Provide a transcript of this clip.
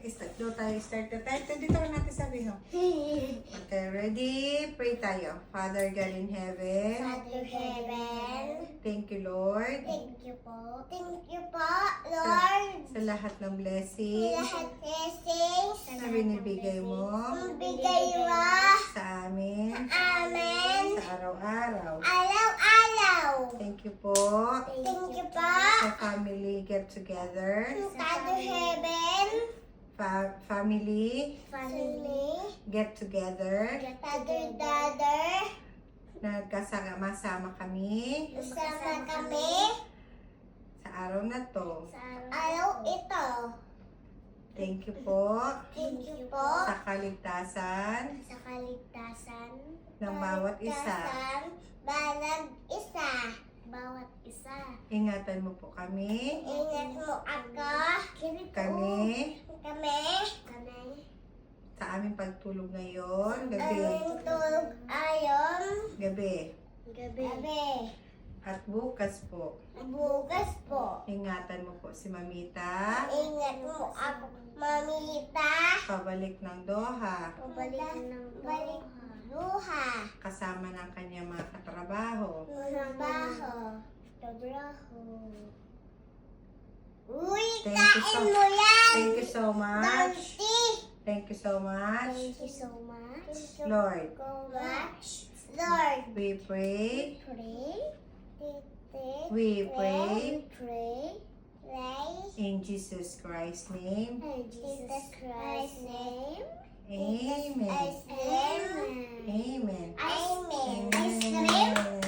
Start na tayo. Dito ka natin sabi, no? Okay, ready? Pray tayo. Father God in heaven. Father Heaven, Thank you, Lord. thank you po. Thank you po, Lord. Sa lahat ng blessings Lahat blessings na binibigay mo bigay mo sa amin amen sa araw-araw. araw-araw. Thank you po Thank you po, sa family get together. Father Heaven, Family family, get together. Father, Nagkasama-sama kami kasama kami sa araw na to. sa araw ito. Thank you po Thank you po sa kaligtasan sa kaligtasan ng bawat isa. Bawat isa. Ingatan mo po kami, Ingat mo ako. kami, Kami. sa aming pagtulog ngayon, gabi, Aming tulog ayon. gabi, Gabi. at bukas po. Bukas po. Ingatan mo po si Mamita, Ingat mo ako, Mamita. pabalik ng Doha, Balik luha. kasama ng kanyang mga katrabaho. Trabaho. Uy, Thank you so- kain mo yan. Thank you so much. Dante. Thank you so much. Thank you so much. Lord, Lord, we pray, pray. we pray Pray. in Jesus Christ's name. In Jesus Christ's name. Amen. Amen. Amen. Amen. Amen.